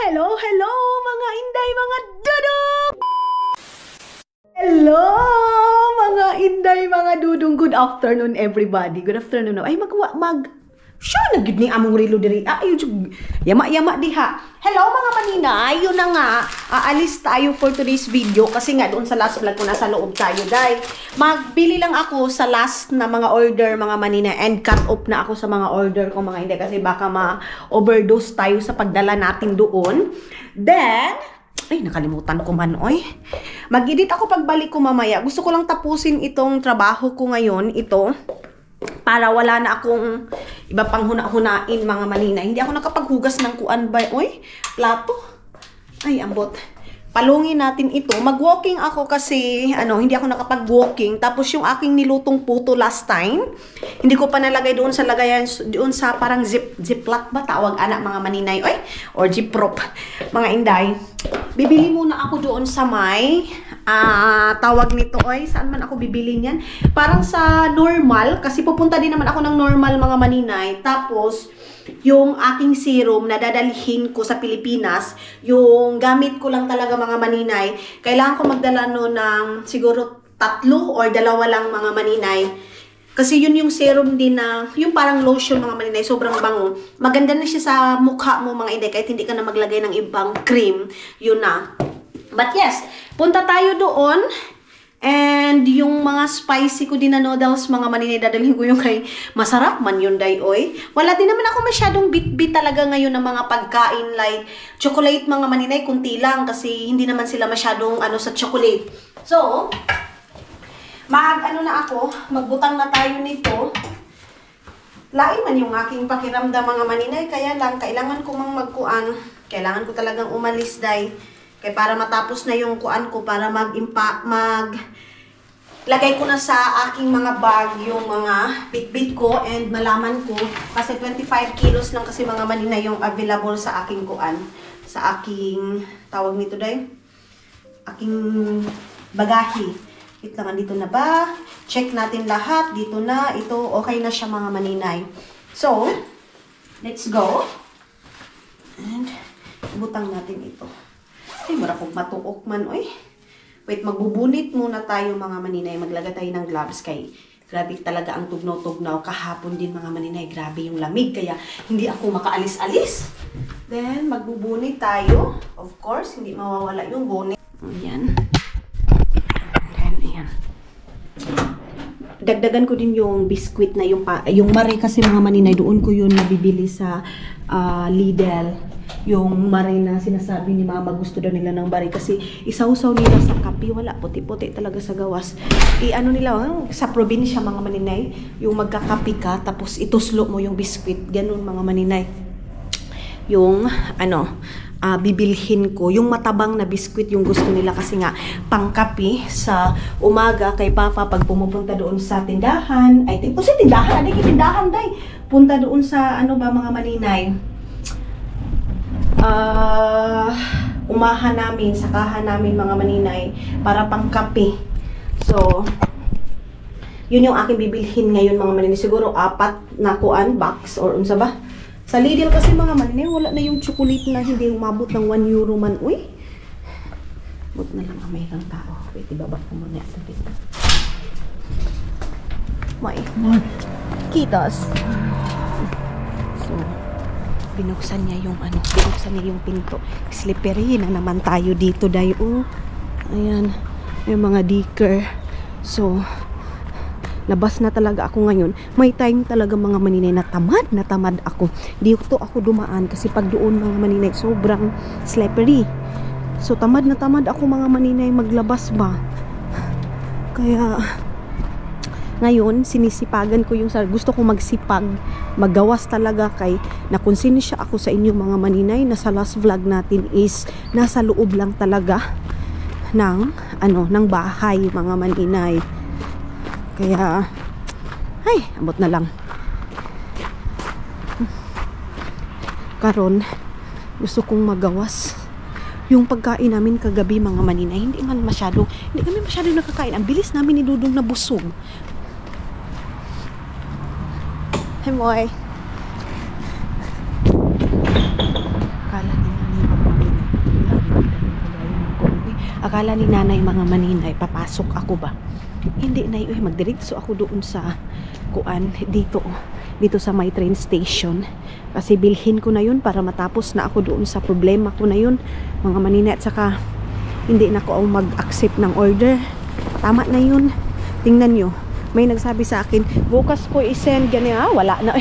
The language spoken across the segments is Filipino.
Hello, hello mga inday, mga dudong! Hello mga inday, mga dudong. Good afternoon everybody. Good afternoon. Ay Sure na gid ni among relo diri. Ayo yama diha. Hello mga manina, yun na nga. Aalis tayo for today's video kasi nga doon sa last vlog ko nasa loob tayo dahil magbili lang ako sa last na mga order mga manina and cut off na ako sa mga order ko mga hindi kasi baka ma-overdose tayo sa pagdala natin doon. Then ay, nakalimutan ko man, oy. Mag-edit ako pagbalik ko mamaya. Gusto ko lang tapusin itong trabaho ko ngayon, ito. Para wala na akong iba pang huna-hunain mga manina. Hindi ako nakapaghugas ng kuan ba, oy. Plato. Ay, ambot. Palungin natin ito. Mag-walking ako kasi, hindi ako nakapag-walking. Tapos yung aking nilutong puto last time, hindi ko pa nalagay doon sa lagayan, doon sa parang ziplock ba? Tawag anak mga maninay, oy. Or ziprop, mga inday. Bibili muna ako doon sa may, tawag nito, oy. Saan man ako bibili niyan? Parang sa normal, kasi pupunta din naman ako ng normal mga maninay. Tapos, yung aking serum na dadalhin ko sa Pilipinas, yung gamit ko lang talaga mga maninay, kailangan ko magdala no ng siguro 3 or 2 lang mga maninay. Kasi yun yung serum din na, yung parang lotion mga maninay, sobrang bango. Maganda na siya sa mukha mo mga inday, kahit hindi ka na maglagay ng ibang cream, yun na. But yes, punta tayo doon. And yung mga spicy ko din na noodles, mga maninay, dadalhin ko yung kay masarap man yun, day, oy. Wala din naman ako masyadong bit-bit talaga ngayon ng mga pagkain like chocolate, mga maninay, kunti lang kasi hindi naman sila masyadong sa chocolate. So, magbutang na tayo nito. Lain man yung aking pakiramdam mga maninay, kaya lang, kailangan ko mang magkuan. Kailangan ko talagang umalis, day. Kaya para matapos na yung kuan ko, para lagay ko na sa aking mga bag yung mga bit-bit ko and malaman ko. Kasi 25 kilos lang kasi mga manina yung available sa aking kuan. Sa aking, tawag nito day, aking bagahe. Wait lang, dito na ba? Check natin lahat. Dito na. Ito, okay na siya mga maninay. So, let's go. And, butang natin ito. Ay, mura kong matuok man, oy. Wait, magbubunit muna tayo mga maninay. Maglagay tayo ng gloves kay grabe talaga ang tugnaw-tugnaw. Kahapon din mga maninay, grabe yung lamig. Kaya hindi ako makaalis-alis. Then, magbubunit tayo. Of course, hindi mawawala yung bunit. Ayan. Then, ayan. Dagdagan ko din yung biscuit na yung mare kasi mga maninay. Doon ko yun nabibili sa Lidl. Yung mare na sinasabi ni mama, gusto daw nila ng mare kasi isawsaw nila sa kape, wala, puti-puti talaga sa gawas. Sa probinsya mga maninay, yung magkakape ka, tapos ituslo mo yung biskwit, ganun mga maninay. Yung, bibilhin ko, yung matabang na biskwit yung gusto nila kasi nga, pangkape sa umaga kay papa pag pumupunta doon sa tindahan, tindahan, day. Punta doon sa, mga maninay. Umahan namin, sakahan namin mga maninay para pangkape. So, yun yung aking bibilhin ngayon mga maninay. Siguro 4 na kuan box or unsa ba? Sa Lidl kasi mga maninay, wala na yung chocolate na hindi umabot ng 1 euro man. Uy! But na lang may lang tao. Wait, ibaba ko muna ito dito. May kitas. So, binuksan niya yung pinto. Slippery na naman tayo dito, day. Ayan, yung mga decker. So, labas na talaga ako ngayon. May time talaga mga maninay na tamad ako. Dito ako dumaan kasi pag doon mga maninay, sobrang slippery. So, tamad ako mga maninay maglabas ba. Kaya, ngayon, sinisipagan ko gusto ko magsipag, maggawas talaga kay nakonsinisya ako sa inyo mga maninay na sa last vlog natin is nasa loob lang talaga ng bahay mga maninay. Kaya, abot na lang. Karon, gusto kong magawas. Yung pagkain namin kagabi mga maninay, hindi kami masyado nakakain. Ang bilis namin ni Dudong na busog. Hey, boy. Kala din namin Akala ni nanay mga maninay, papasok ako ba? Hindi na magdiretso ako doon sa kuan dito sa my train station. Kasi bilhin ko na yun para matapos na ako doon sa problema ko na yun, mga maninay. At saka hindi na ako mag-accept ng order. Tama na yun. Tingnan nyo, may nagsabi sa akin, bukas ko i-send ganyan. Wala na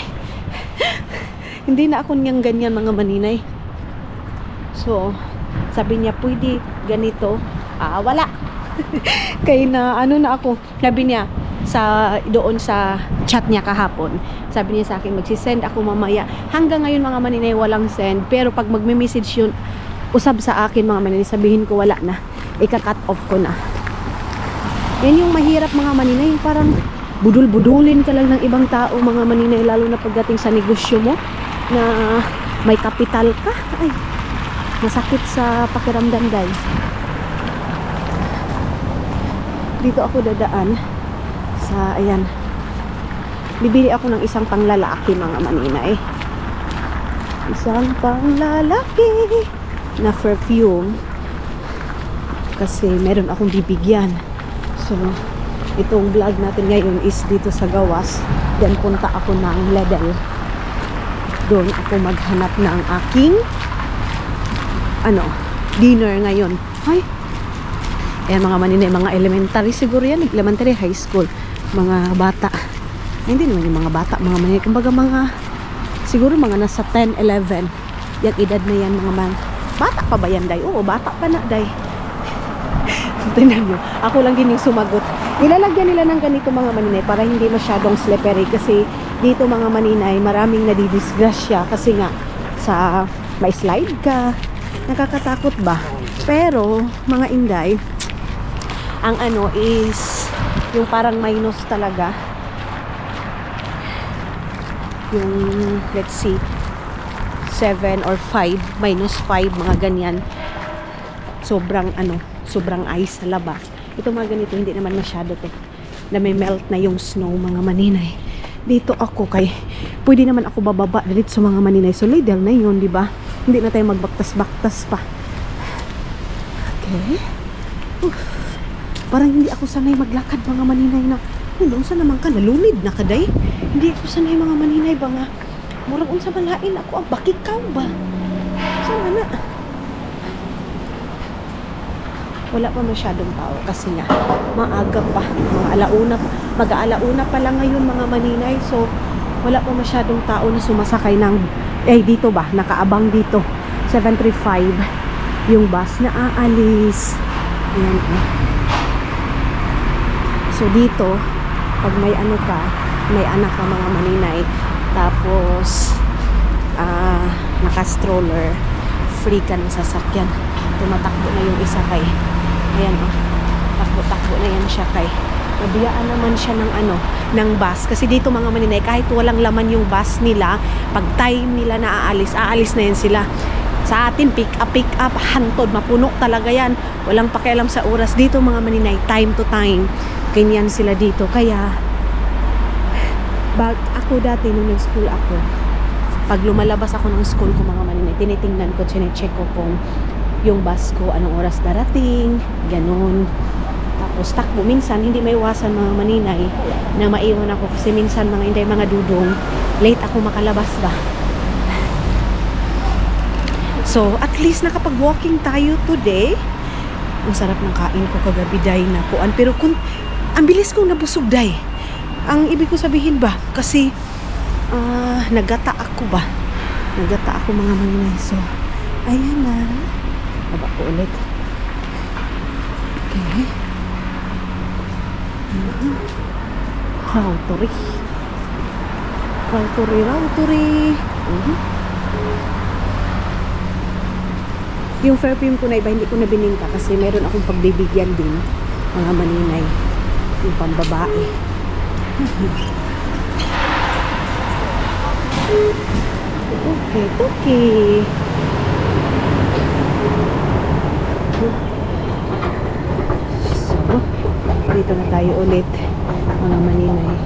hindi na ako niyang ganyan mga maninay. So sabi niya, pwede ganito. Wala. Kaya na na ako. Sabi niya doon sa chat niya kahapon. Sabi niya sa akin, magsisend ako mamaya. Hanggang ngayon mga maninay walang send. Pero pag magme-message yun, usab sa akin mga maninay, sabihin ko wala na. Ika-cut off ko na. Yan yung mahirap mga maninay. Parang budul-budulin ka lang ng ibang tao mga maninay. Lalo na pagdating sa negosyo mo na may kapital ka. Ay, masakit sa pakiramdam guys. Dito ako dadaan sa, ayan, bibili ako ng isang panglalaki mga maninay. Isang panglalaki na perfume kasi meron akong bibigyan. So itong vlog natin ngayon is dito sa gawas. Then punta ako ng Ledel. Doon ako maghanap ng aking dinner ngayon. Ay, ayan mga maninay, mga elementary siguro yan, elementary, high school, mga bata. Ay, hindi naman yung mga bata, mga maninay, kumbaga siguro mga nasa 10, 11, yung edad na yan, bata pa ba yan, day? Oo, bata pa na, day. Tingnan nyo, ako lang din yung sumagot. Nilalagyan nila ng ganito mga maninay para hindi masyadong slippery kasi dito mga maninay, maraming nadidisgrasya kasi nga may slide ka, nakakatakot ba? Pero mga inday, ang is yung parang minus talaga, yung let's see 7 or 5, minus 5, mga ganyan. Sobrang sobrang ice sa labas. Ito mga ganito, hindi naman masyado to na may melt na yung snow mga maninay. Dito ako pwede naman ako bababa dito sa mga maninay. So Lidl na yun, di ba? Hindi na tayo magbaktas-baktas pa. Okay. Parang hindi ako sanay maglakad mga maninay na unsa naman ka, nalunid na kaday. Hindi ako sanay mga maninay ba nga murag unsa malain ako, bakikaw ba? Sana na. Wala pa masyadong tao kasi nga maaga pa, mga alauna pa, mag-aalauna pa lang ngayon mga maninay. So wala pa masyadong tao na sumasakay ng dito ba, nakaabang dito 735 yung bus na aalis. Ayan. So dito pag may may anak ka mga maninay, tapos naka-stroller, free ka ng sasakyan. Tumatakbo na yung isa kay, ayan takbo-takbo na yan siya kay, nabiyaan naman siya ng bus. Kasi dito mga maninay, kahit walang laman yung bus nila, pag time nila na aalis na yan sila. Sa atin, pick up, hantod, mapuno talaga yan. Walang pakialam sa oras. Dito mga maninay, time to time. Ganyan sila dito. Kaya, ako dati nung nag-school ako, pag lumalabas ako ng school ko mga maninay, tinitingnan ko, chinecheck ko kung yung bus ko, anong oras darating, ganun. Tapos takbo, minsan hindi may iwasan mga maninay na maiwan ako kasi minsan mga dudong, late ako makalabas ba. So, at least nakapag-walking tayo today. Ang sarap ng kain ko kagabi, day, na kuan. Pero ang bilis kong nabusog, day. Ang ibig ko sabihin ba, kasi nagata ako ba. Nagata ako mga maninay. So, ayan na. Baba ko ulit. Okay. Rauturi. Yung perfume ko na iba, hindi ko na bininta kasi meron akong pagbibigyan din mga maninay, yung pambabae. Okay. So, dito na tayo ulit mga maninay.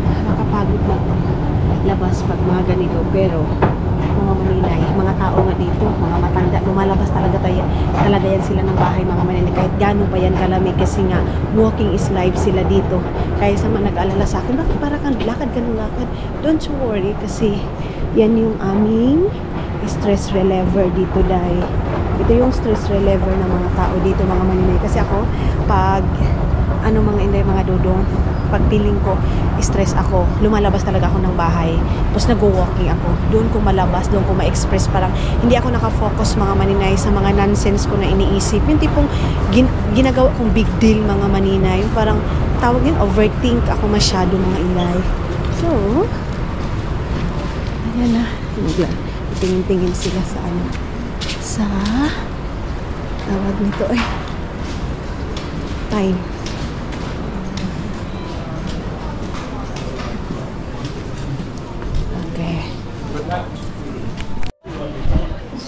Nakakapagod na labas pag mga ganito, pero mga maninay, mga tao nga dito, mga matanda, lumalabas talaga yan sila ng bahay, mga maninay, kahit gano'n pa yan kalamig, kasi nga walking is life sila dito. Kaya sa mga nag-alala sa akin, bakit para kang lakad ka ng lakad? Don't you worry, kasi yan yung aming stress reliever dito, dahil ito yung stress reliever ng mga tao dito, mga maninay. Kasi ako, pag mga inday, mga dudong, pag feeling ko stress ako, lumalabas talaga ako ng bahay, tapos nag-walking ako, doon ko malabas, doon ko ma-express, parang hindi ako nakafocus, mga maninay, sa mga nonsense ko na iniisip, yung tipong ginagawa kong big deal, mga maninay, yung parang tawag yun, overthink ako masyado, mga inday. So ayan na, tingin-tingin sila sa sa tawag nito time.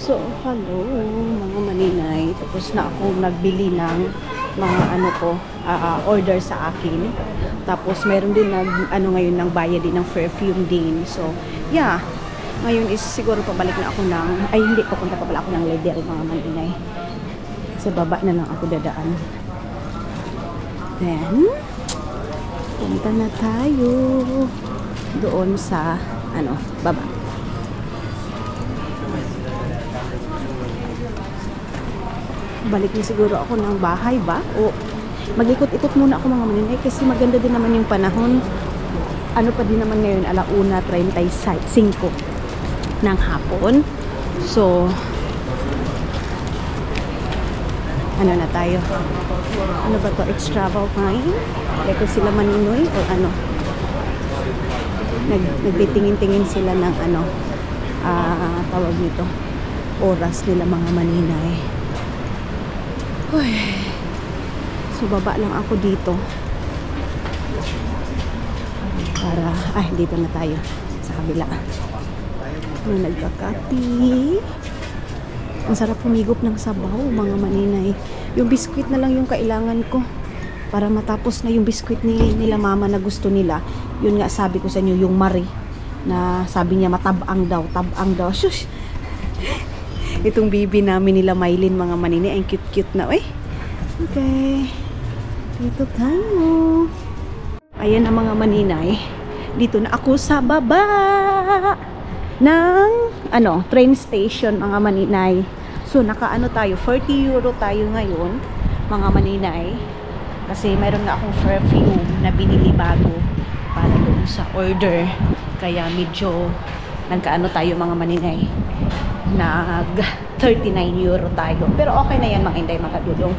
So, hello mga maninay. Tapos na akong nagbili ng mga order sa akin. Tapos meron din ngayon ng bayad din ng perfume din. So, yeah. Ngayon is siguro pabalik na ako hindi, papunta pa pala ako ng Lidl, mga maninay. Sa baba na lang ako dadaan. Then, punta na tayo doon sa baba. Balik na siguro ako ng bahay ba? O mag-ikot-ikot muna ako, mga maninay, kasi maganda din naman yung panahon. Pa din naman ngayon, 1:35 ng hapon. So, na tayo? Ano ba to? Extravel time? Ito sila maninoy o nagtitingin-tingin sila ng tawag nito, oras nila, mga maninay. Uy. So baba lang ako dito para dito na tayo sa kabila. Nagkakapi. Ang sarap humigop ng sabaw, mga maninay. Yung biskwit na lang yung kailangan ko para matapos na yung biskwit nila mama na gusto nila. Yun nga sabi ko sa inyo, yung Marie na sabi niya matabang daw, shush. Itong bibi namin nila Mylene, mga maninay, ang cute-cute na. Okay, dito tayo. Ayan ang mga maninay, dito na ako sa baba ng train station, mga maninay. So tayo, 40 euro tayo ngayon, mga maninay, kasi mayroon nga akong perfume na binili bago para doon sa order, kaya medyo tayo, mga maninay, nag 39 euro tayo, pero okay na yan, mga inday, mga dudong.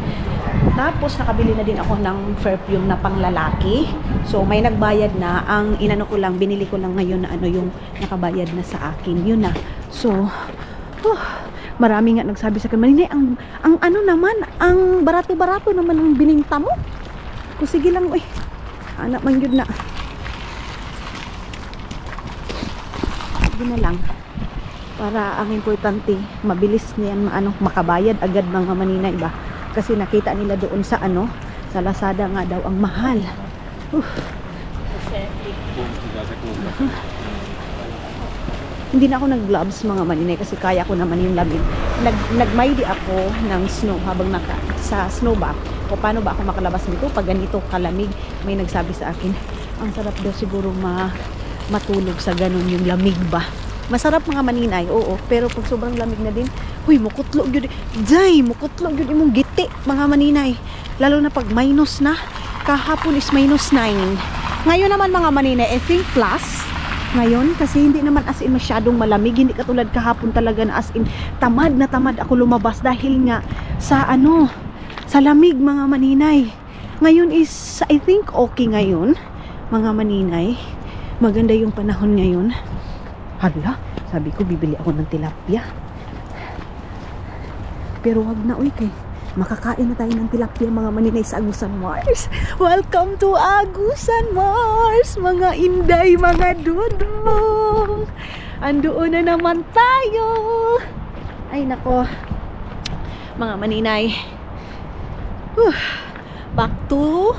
Tapos nakabili na din ako ng perfume na panglalaki. So may nagbayad na, ang binili ko lang ngayon na yung nakabayad na sa akin, yun na. So marami nga nagsabi sa akin, maninay, ang ang barato-barato naman ang bininta mo. Kung sige lang, anak man yun na. Sige na lang. Para ang importante, mabilis niyan makabayad agad, mga maninay ba? Kasi nakita nila doon sa sa Lazada nga daw ang mahal. Hindi na ako nag-gloves, mga maninay, kasi kaya ko naman yung lamig. Nagmaydi ako ng snow habang sa snow ba? O paano ba ako makalabas nito pag ganito kalamig? May nagsabi sa akin, ang sarap daw siguro matulog sa ganun yung lamig ba? Masarap, mga maninay, oo, pero pag sobrang lamig na din, mukutlog yun, mukutlog yun imong giti, mga maninay, lalo na pag minus na. Kahapon is -9. Ngayon naman, mga maninay, I think plus ngayon, kasi hindi naman as in masyadong malamig, hindi katulad kahapon talaga na as in tamad na tamad ako lumabas dahil nga sa sa lamig, mga maninay. Ngayon is I think okay ngayon, mga maninay, maganda yung panahon ngayon. Hala, sabi ko bibili ako ng tilapia. Pero wag na, kay makakain na tayo ng tilapia, mga maninay, sa Agusan Mars. Welcome to Agusan Mars, mga inday, mga dudong. Andoon na naman tayo. Ay nako, mga maninay. Back to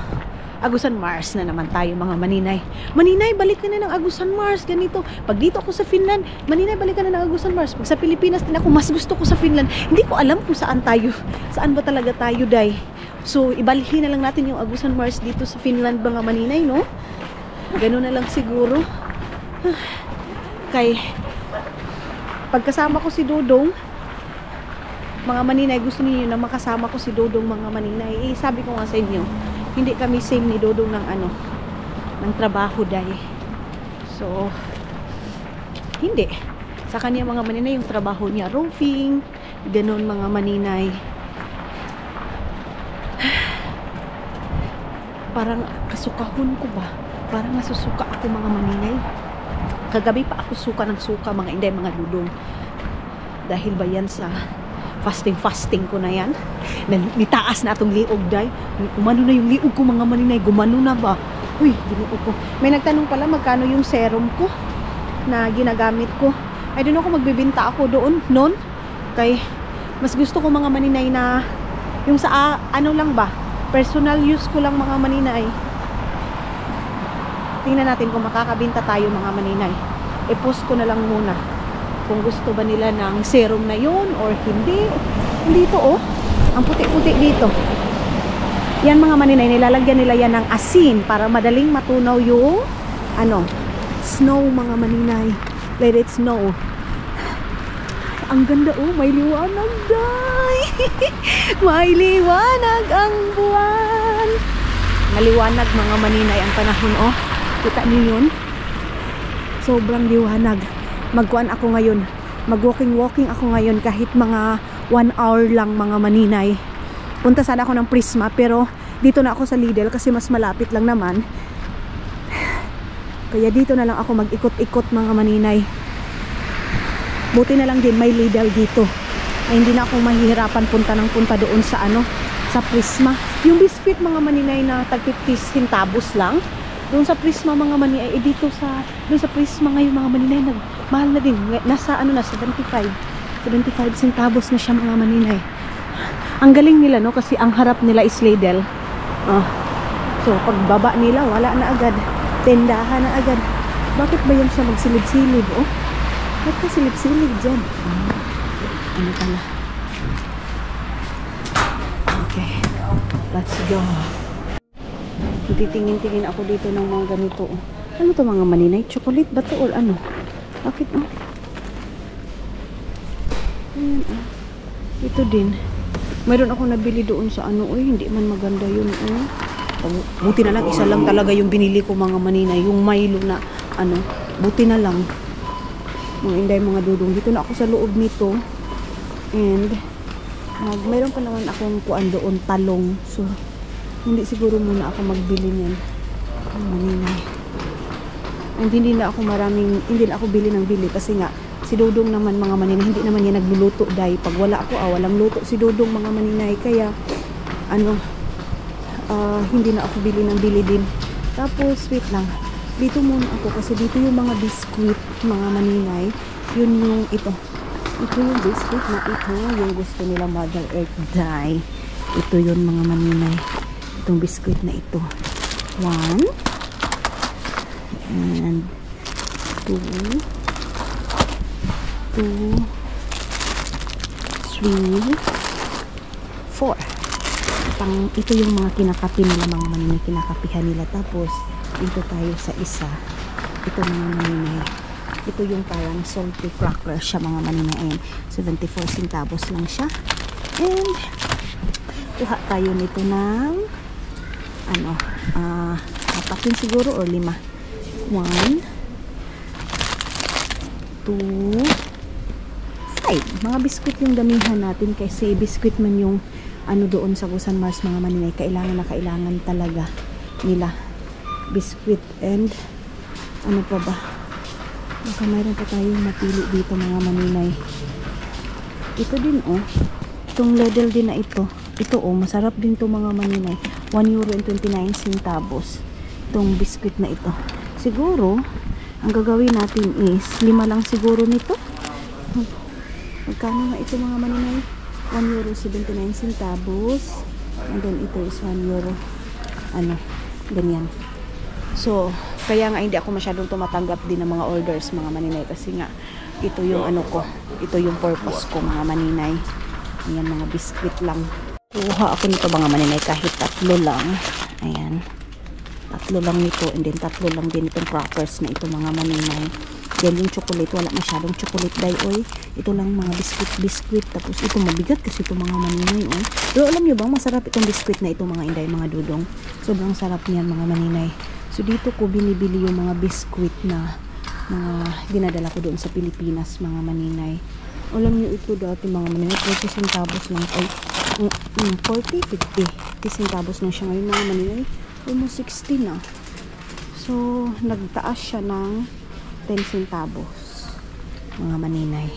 Agusan Mars na naman tayo mga maninay. Maninay, balik ka na ng Agusan Mars. Ganito. Pag dito ako sa Finland, Maninay, balik ka na ng Agusan Mars. Pag sa Pilipinas din ako, mas gusto ko sa Finland. Hindi ko alam kung saan tayo. Saan ba talaga tayo, day? So, ibalhin na lang natin yung Agusan Mars dito sa Finland mga maninay, no? Ganun na lang siguro. Kay pagkasama ko si Dodong, mga maninay, gusto niyo na makasama ko si Dodong mga maninay. Sabi ko nga sa inyo, hindi kami same ni Dodong ng ng trabaho day. So, hindi. Sa kanya mga maninay, yung trabaho niya roofing, ganun mga maninay. Parang kasukahon ko ba? Parang nasusuka ako mga maninay. Kagabi pa ako suka ng suka mga inday mga dudong. Dahil ba yan sa fasting ko na yan? Nitaas na itong liog day. Umano na yung liog ko mga maninay. Gumano na ba? Uy, ginuog ko. May nagtanong pala magkano yung serum ko na ginagamit ko. I don't know kung magbibinta ako doon noon. Kay mas gusto ko mga maninay na yung sa ano lang ba? Personal use ko lang mga maninay. Tingnan natin kung makakabinta tayo mga maninay. I-post ko na lang muna kung gusto ba nila ng serum na yun or hindi. Dito oh, ang puti-puti dito. Yan mga maninay, nilalagyan nila yan ng asin para madaling matunaw yung snow mga maninay. Let it snow. Ang ganda oh, may liwanag day. May liwanag ang buwan. Maliwanag mga maninay ang panahon oh. Kita niyo yun? Sobrang liwanag. Magkuan ako ngayon. Mag-walking ako ngayon kahit mga 1 hour lang mga maninay. Punta sana ako ng Prisma pero dito na ako sa Lidl kasi mas malapit lang naman. Kaya dito na lang ako mag-ikot-ikot mga maninay. Buti na lang din may Lidl dito. Ay hindi na ako mahihirapan punta doon sa sa Prisma. Yung biscuit mga maninay na tag 50 centavos lang. Doon sa Prisma mga maninay, dito doon sa Prisma ngayon mga maninay, mahal na din. Nasa na 75 centavos na siya mga maninay. Ang galing nila no kasi ang harap nila is Lidl. So pagbaba nila wala na agad. Tendahan na agad. Bakit ba yan siya magsilid-silid oh? Ba't ka silid-silid dyan? Ano pala? Okay. Let's go. Titingin-tingin ako dito ng mga ganito. Ano to mga maninay? Chocolate ba to or ano? Bakit Ayan Ito din. Mayroon ako nabili doon sa hindi man maganda yun Buti na lang, isa lang talaga yung binili ko mga maninay. Yung Milo na buti na lang. Mga inday mga dudong. Dito na ako sa loob nito. And mayroon pa naman akong kuan doon talong. So hindi siguro muna ako magbili niyan. Maninay. And hindi na ako bili ng bili kasi nga si Dudong naman mga maninay, hindi naman niya nagluluto dahil pag wala ako, walang luto si Dudong mga maninay. Kaya hindi na ako bili ng bili din. Tapos wait lang. Dito muna ako kasi dito yung mga biskuit mga maninay. Yun yung ito. Ito yung biskuit na ito yung gusto nila Mother Earth Day. Ito yun mga maninay. Itong biskuit na ito. 1 and 2 3 4. Ito yung mga kinakapi nila mga maninay. Kinakapihan nila. Tapos dito tayo sa isa. Ito mga maninay. Ito yung parang salty cracker siya mga maninay. 74 centavos lang siya. And kuha tayo nito ng 4 din siguro or 5. 1 2 5. Mga biskuit yung damihan natin kasi biskuit man yung doon sa Agusan Mars mga maninay. Kailangan talaga nila biskuit. And ano pa ba, baka mayroon pa tayong mapili dito mga maninay. Ito din itong Lidl din na ito masarap din to mga maninay. €1.29 itong biskuit na ito. Siguro ang gagawin natin is 5 lang siguro nito. Magkano nga ito mga maninay? €1.79 and then ito is €1 Ganyan. So, kaya nga hindi ako masyadong tumatanggap din ng mga orders, mga maninay. Kasi nga, ito yung ano ko. Ito yung purpose ko, mga maninay. Ayan, mga biscuit lang. Kuha ako nito, mga maninay, kahit 3 lang. Ayan. 3 lang nito. And then 3 lang din itong crackers na ito, mga maninay. Then yung chocolate, wala masyadong chocolate dahil, oy. Ito lang mga biscuit. Tapos ito mabigat kasi ito mga maninay, oy. Pero alam nyo bang masarap itong biscuit na ito, mga inday, mga dudong. Sobrang sarap niyan, mga maninay. So dito ko binibili yung mga biscuit na mga dinadala ko doon sa Pilipinas, mga maninay. Alam nyo ito dati, mga maninay, 40 centavos lang. Ay, 40, 50 centavos lang siya ngayon, mga maninay. Almost 60 na. So, nagtaas siya ng 10 centavos, mga maninay.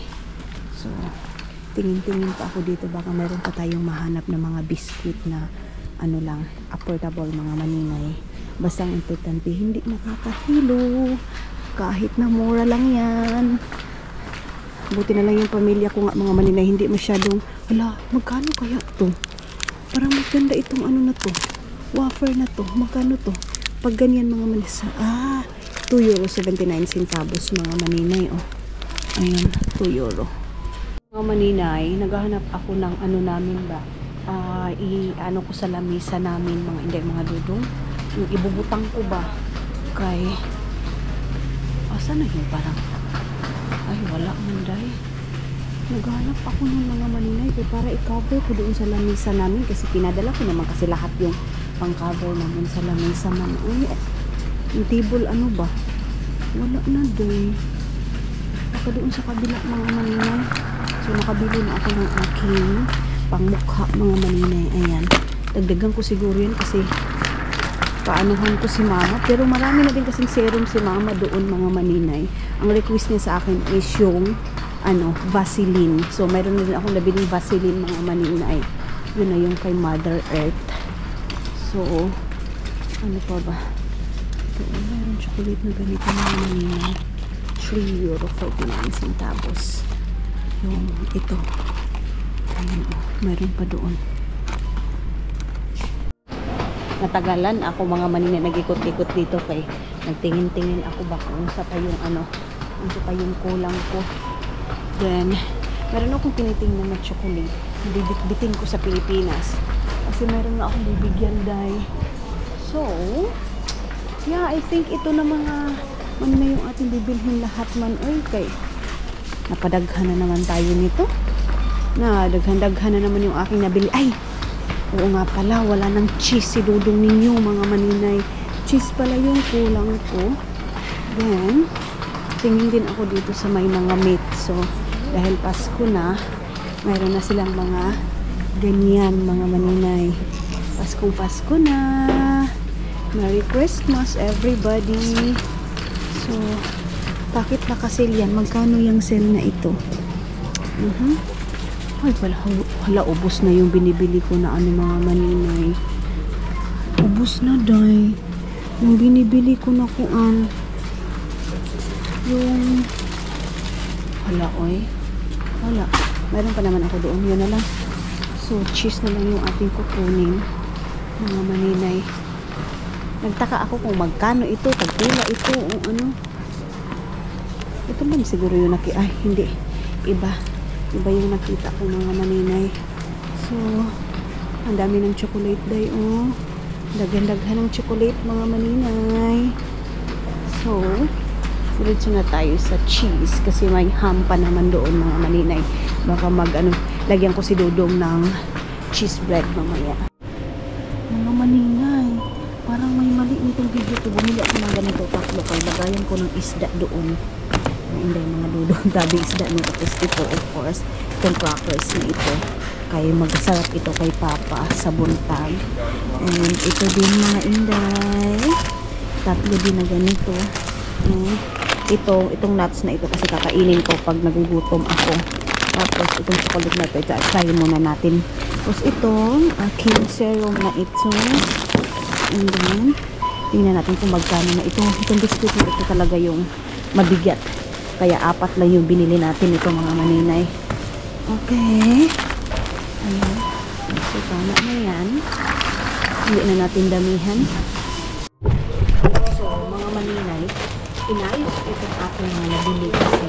So, tingin-tingin pa ako dito. Baka meron pa tayong mahanap na mga biscuit na ano lang, affordable, mga maninay. Basta ang importante, hindi nakakahilo. Kahit na mura lang yan. Buti na lang yung pamilya ko nga, mga maninay, hindi masyadong, hala, magkano kaya to? Parang maganda itong ano na to. Wafer na to. Magkano to? Pag ganyan, mga manisa. 2.79 centavos, mga maninay. Oh. Ayan, 2 euro. Mga maninay, naghahanap ako ng ano namin ba? Ano ko sa lamisa namin, mga hindi, mga dudong. Yung ibubutang ko ba? Kay, asa na yun parang? Ay, wala manday. Naghanap ako ng mga maninay para i-cover ko doon sa lamisa namin kasi pinadala ko naman kasi lahat yung pang-cover namin sa lamisa man. Uy, yung table ano ba? Wala na doon. Baka doon sa kabila, mga maninay. So nakabili na ako ng aking pangmukha, mga maninay. Ayan. Dagdagan ko siguro yun kasi paanuhan ko si mama. Pero marami na din kasing serum si mama doon, mga maninay. Ang request niya sa akin is yung Vaseline. So mayroon na din akong nabiling Vaseline, mga maninay. Yun na yung kay Mother Earth. So ano pa ba? So, mayroon chocolate na ganito, mga maninay. 3.49 centavos. Yung ito. Ayan, mayroon pa doon. Natagalan ako, mga maninay, nag-ikot-ikot dito kay nagtingin-tingin ako ba kung sa pa yung ano kulang ko. Then meron akong tinitingnan na chocolate, bibit-bitin ko sa Pilipinas kasi meron na akong bibigyan dahil. So yeah, I think ito na, mga maninay, yung ating bibilhin lahat man. Okay, napadaghan na naman tayo nito. Daghan na naman yung aking nabili. Ay, oo nga pala, wala ng cheese si dudong ninyo, mga maninay. Cheese pala yung kulang ko. Then tingin din ako dito sa may mga meat. So dahil Pasko na, mayroon na silang mga ganyan, mga maninay. Pasko na. Merry Christmas everybody. So bakit naka-sale yan? Magkano yung sale na ito? Ay, hala, ubos na yung binibili ko na mga maninay. Ubos na, day. Yung binibili ko na kuan. Yung hala, oy. Wala. Meron pa naman ako doon. Yun na lang. So, cheese na lang yung ating kukunin. Mga maninay. Nagtaka ako kung magkano ito. Tagpila ito. O ano. Ito lang siguro yung ay, hindi. Iba yung nakita ko, mga maninay. So, ang dami ng chocolate day, oh. Daghan-daghan ng chocolate, mga maninay. So, diretso na tayo sa cheese kasi may ham pa naman doon, mga maninay. Baka lagyan ko si Dudong ng cheese bread mamaya. Mga maninay, parang may mali nitong video ko. Bumili ako ng ganito, 3 kay lagayan ko ng isda doon. Hindi, mga Dudong, tabi isda nito. Tapos ito, of course, itong crackers na ito. Kaya magsarap ito kay Papa sa buntag. And ito din, mga inday. 3 din na ganito. Itong nuts na ito kasi kakainin ko pag nagugutom ako. Tapos itong chocolate na ito, try muna natin. Tapos itong aking serum na ito. And then, tingnan natin kung magkano na itong biscuit na ito talaga yung mabigat. Kaya 4 lang yung binili natin ito, mga maninay. Okay. Ayan. So, tama na yan. Hindi na natin damihan. inayos ko itong aking mga nabili kasi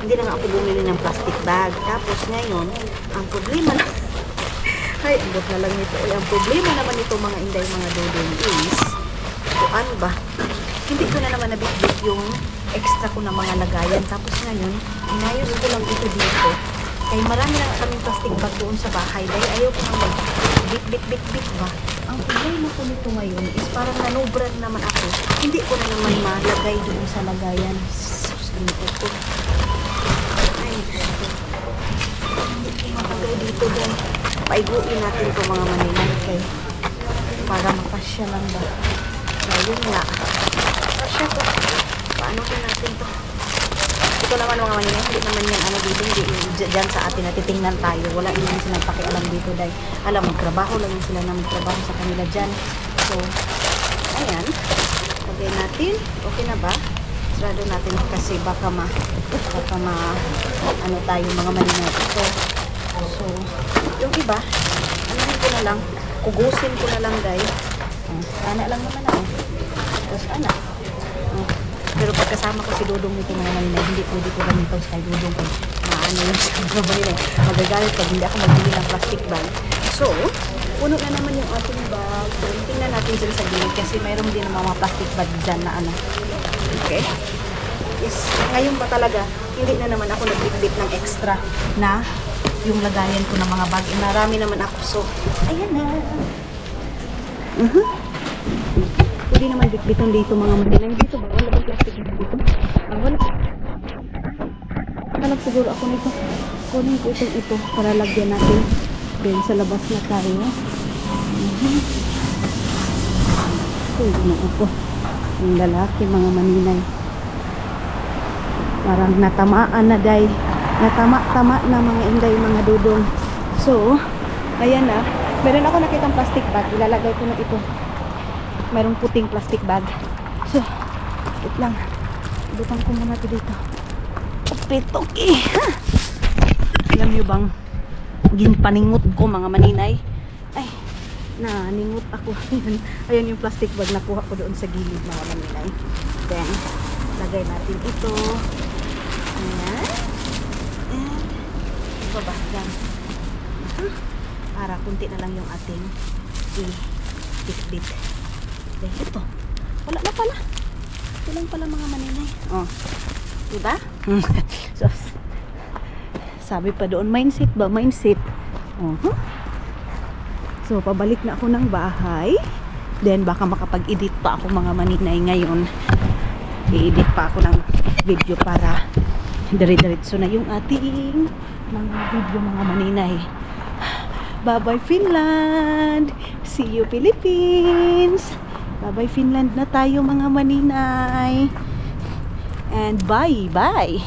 hindi na nga ako bumili ng plastic bag. Tapos ngayon, ang problema na ay, abot na lang nito. Ay, ang problema naman ito mga inday, mga dodong is, ano ba? Hindi ko na naman nabitbit yung extra ko na mga lagayan. Tapos ngayon, inayos ko lang ito dito. Kaya marami na kaming plastic bag doon sa bahay. Dahil ayaw ko naman bit ba? Ang problema ko nito ngayon is parang nanobran naman ako. Hindi ko na naman malagay doon sa lagayan. Susunod ko. Ay, hindi ko malagay dito doon. Paiguin natin ito mga maninay kay para mapasya lang ba. Ayun nga. Pasya to. Paano ko natin to? Ito naman mga maninay, hindi naman yan ano dito, hindi dyan sa atin natitingnan tayo. Wala naman silang pakialam dito dahil alam, magtrabaho lang yung sila na magtrabaho sa kanila dyan. So, ayan. Lagay natin. Okay na ba? Sarado natin kasi baka ano tayo mga maninay. So, yung iba, anuhin ko na lang, kugusin ko na lang guys. Ana lang naman ako. Tapos ana. Pero pagkasama ko si Dudong nito mga maninay, hindi pwede ko lang ito sa Dudong ko. Maano yung sa mga maninay. Magagalit pag hindi ako magbili ng plastic bag. So, puno na naman yung ating bag. So, tingnan natin dyan sa gilid kasi mayroon din mga plastic bag dyan na ano. Okay? Is, ngayon ba talaga, hindi na naman ako nagbitbit ng extra na yung lagayan ko ng mga bag. Marami naman ako. So, ayan na. Pwede naman bitbiton dito mga maninay. Dito ba? Wala bang plastic dito? Wala. Nakalag siguro ako nito. Kunin ko ito para lagyan natin. Then sa labas na tayo. Pwede na ako. Yung lalaki mga maninay. Parang natamaan na day. Natama-tama na mga inday, mga dudong. So, ayan na. Meron ako nakitang plastic bag. Ilalagay ko na ito. Merong puting plastic bag. So, wait lang. Butang ko muna ito dito. Upitong Alam nyo bang ginpaningot ko mga maninay? Ay, naningot ako. Ayan yung plastic bag na kuha ko doon sa gilid mga maninay. Then, lagay natin ito. Ayan. Ba? Yan. Para kunti na lang yung ating i-bit-bit. Dahil ito. Wala na pala. Ito lang pala mga maninay. Oh. Diba? So, sabi pa doon, mindset ba? Mindset. So, pabalik na ako ng bahay. Then, baka makapag-edit pa ako mga maninay ngayon. I-edit pa ako ng video para dire-diretso na yung ating mga video mga maninay. Bye-bye Finland! See you Philippines! Bye-bye Finland na tayo mga maninay! And bye-bye!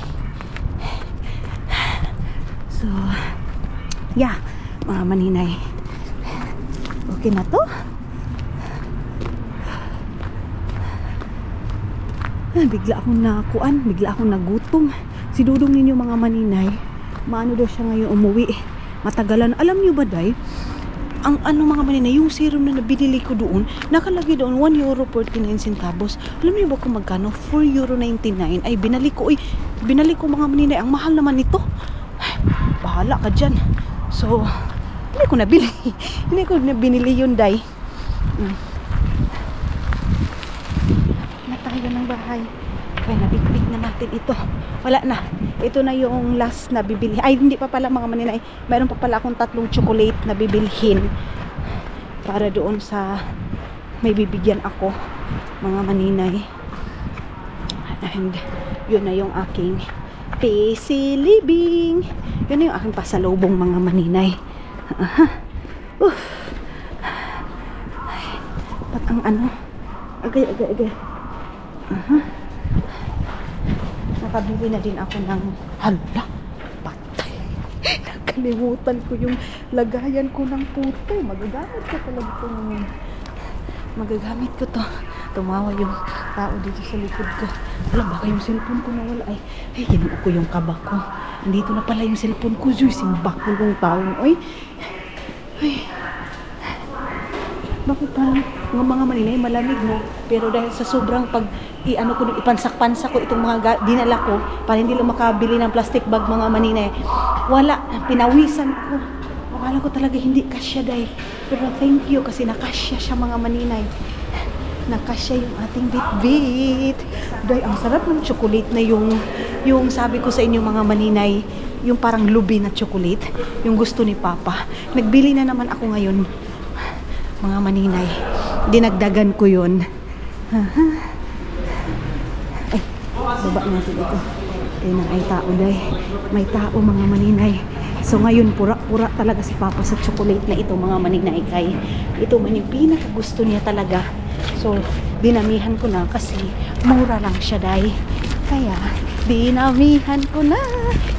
So, yeah, mga maninay. Okay na to? Bigla akong nakuan, bigla akong nagutom. Si Dudong ninyo mga maninay, maano daw siya ngayon umuwi. Matagalan. Alam nyo ba day, ang ano mga maninay, yung serum na nabinili ko doon, nakalagay doon 1 euro 49 centavos. Alam nyo ba kung magkano? 4 euro 99. Ay, binali ko mga maninay. Ang mahal naman nito. Ay, bahala ka dyan. So, hindi ko nabili. Hindi ko na binili yun day. Na tayo ng bahay. Kaya nabitbit na natin ito. Wala na. Ito na yung last na bibili. Ay, hindi pa pala mga maninay. Mayroon pa pala akong 3 chocolate na bibilhin. Para doon sa may bibigyan ako. Mga maninay. And yun na yung aking PC living. Yun na yung aking pasalubong mga maninay. Ba't ang ano? Agay. Nakabili na din ako ng hala, patay. Nakalimutan ko yung lagayan ko ng puto. Magagamit ko talaga ito naman. Magagamit ko to. Tumawa yung tao dito sa likod ko. Wala, baka yung cellphone ko nawala. Ay, kinuha ko yung kabak ko. Andito na pala yung cellphone ko. Simbak ko yung tao. Ay. Bakit parang mga maninay malamig no? Pero dahil sa sobrang ano ko, ipansak-pansak ko itong mga dinala ko para hindi lang makabili ng plastic bag mga maninay. Wala, pinawisan ko. Akala ko talaga hindi kasya dahil. Pero thank you kasi nakasya siya mga maninay. Nakasya yung ating bit-bit. Dahil ang sarap ng chocolate na yung sabi ko sa inyo mga maninay, yung parang lubi na chocolate, yung gusto ni Papa. Nagbili na naman ako ngayon. Mga maninay, dinagdagan ko yun. Ay, baba natin ito. Kaya na ay tao dahil. May tao mga maninay. So ngayon, pura-pura talaga si Papa sa chocolate na ito mga maninay. Kay ito man yung pinakagusto niya talaga. So, dinamihan ko na kasi mura lang siya dahil. Kaya, dinamihan ko na.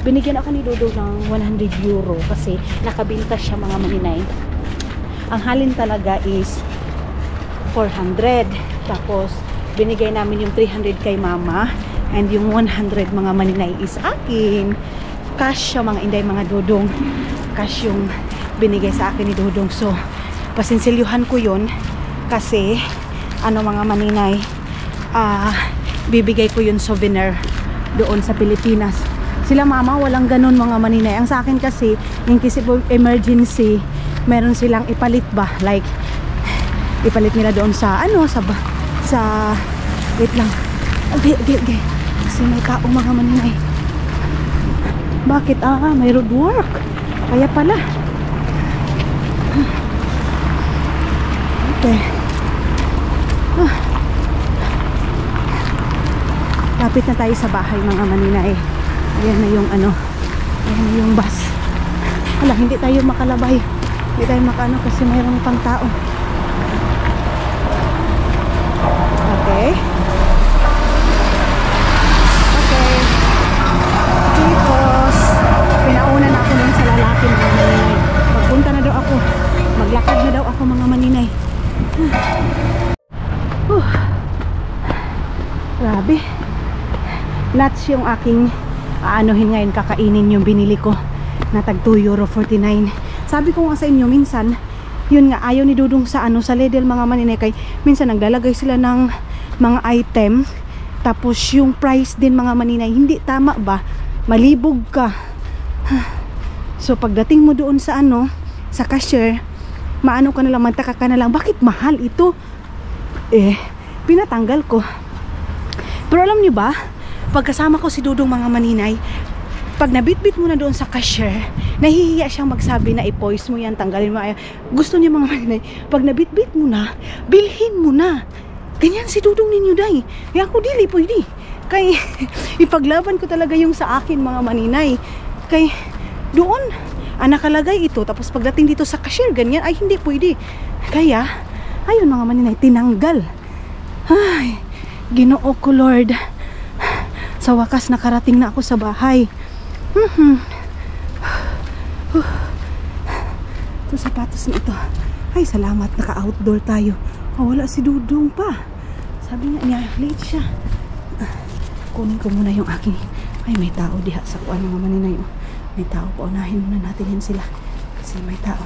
Binigyan ako ni Dodo ng 100 euro kasi nakabinta siya mga maninay. Ang halin talaga is 400. Tapos, binigay namin yung 300 kay Mama. And yung 100 mga maninay is akin. Cash siya mga inday mga Dodong. Cash yung binigay sa akin ni Dodong. So, pasinsilyuhan ko yun. Kasi, ano mga maninay, bibigay ko yun souvenir doon sa Pilipinas. Sila Mama, walang ganun mga maninay. Ang sa akin kasi, in case of emergency, meron silang ipalit ba, like ipalit nila doon sa ano, sa wait lang, okay. Kasi may tao mga maninay. Bakit? May road work kaya pala. Okay. Lapit na tayo sa bahay mga maninay. Ayan na yung ano, ayan na yung bus. Wala, hindi tayo makalabay. Hindi tayo makaano kasi mayroong pang tao. Okay. Okay. Tipos, pinauna na ako nun sa lalaki mga maninay. Pagpunta na daw ako. Maglakad na daw ako mga maninay. Grabe. Nuts yung aking aanuhin ngayon, kakainin yung binili ko na tag 2.49 euro. Sabi ko nga sa inyo minsan, yun nga ayaw ni Dudong sa ano, sa Lidl mga maninay, kay minsan naglalagay sila ng mga item tapos yung price din mga maninay hindi tama ba, malibog ka. So pagdating mo doon sa ano, sa cashier, maano ka na lang, magtaka ka na lang, bakit mahal ito? Pinatanggal ko. Pero alam niyo ba, pagkasama ko si Dudong mga maninay, pag nabitbit mo na doon sa cashier, nahihiya siyang magsabi na i-poise mo yan, tanggalin mo. Gusto niya mga maninay, pag nabitbit mo na, bilhin mo na. Ganyan si Dudong ninyo day. Kaya ako dili pwede. Kay ipaglaban ko talaga yung sa akin mga maninay. Kay doon, nakalagay ito. Tapos pagdating dito sa cashier, ganyan, ay hindi pwede. Kaya, ayun mga maninay, tinanggal. Ay, Ginoo ko Lord. Sa wakas nakarating na ako sa bahay. Ito sapatos na ito. Ay salamat, naka-outdoor tayo. Wala si Dudong pa. Sabi nga niya, late siya. Kunin ko muna yung aking. Ay may tao diha sa kuan mga maninay. May tao, paunahin muna natin yan sila. Kasi may tao.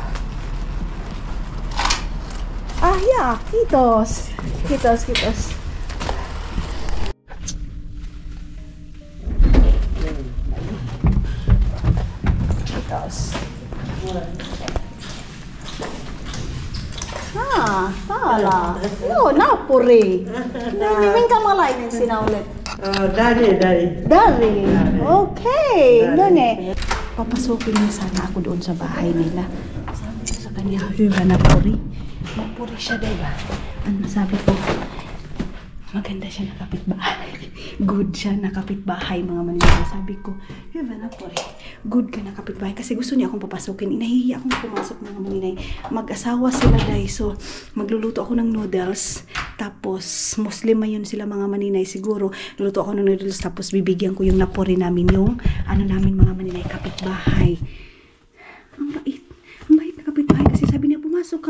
Yeah, kitos. Kitos. Tala. No, napuri. Miming ka malay ng sinaulit. Dari. Okay. Done. Papasukin niya sana ako doon sa bahay nila. Sabi ko sa kanya, napuri. Napuri siya, diba? Ano sabi ko? Maganda siya na kapitbahay. Good siya na kapitbahay mga maninay. Sabi ko, napuri. Good ka na kapitbahay. Kasi gusto niya akong papasukin. Inahihiya akong pumasok mga maninay. Mag-asawa sila dahil. So, magluluto ako ng noodles. Tapos, Muslim yun sila mga maninay. Siguro, luluto ako ng noodles. Tapos, bibigyan ko yung napuri namin. Yung, namin mga maninay, kapitbahay. Ang bait. Ang bait na kapitbahay. Kasi sabi niya, pumasok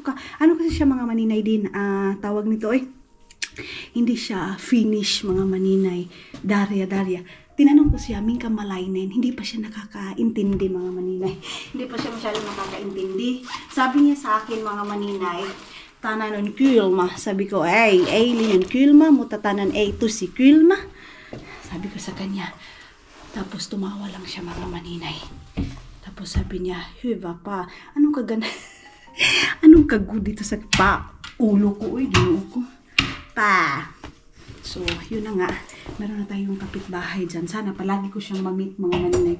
ka. Ano kasi siya mga maninay din? Tawag nito hindi siya finish mga maninay. Darya. Tinanong ko siya, Mingka Malaynen, hindi pa siya nakakaintindi mga maninay. Hindi pa siya masyadong nakakaintindi. Sabi niya sa akin mga maninay, Tananon kulma. Sabi ko, ay linon kulma. Mutatanan ito si kulma. Sabi ko sa kanya. Tapos tumawa lang siya mga maninay. Tapos sabi niya, Huwa pa, anong kagana? Anong kagod dito sa ulo ko? Uy, ginoo ko. Pa. So, yun na nga. Meron na tayong kapitbahay dyan. Sana palagi ko siyang ma-meet mga maninay.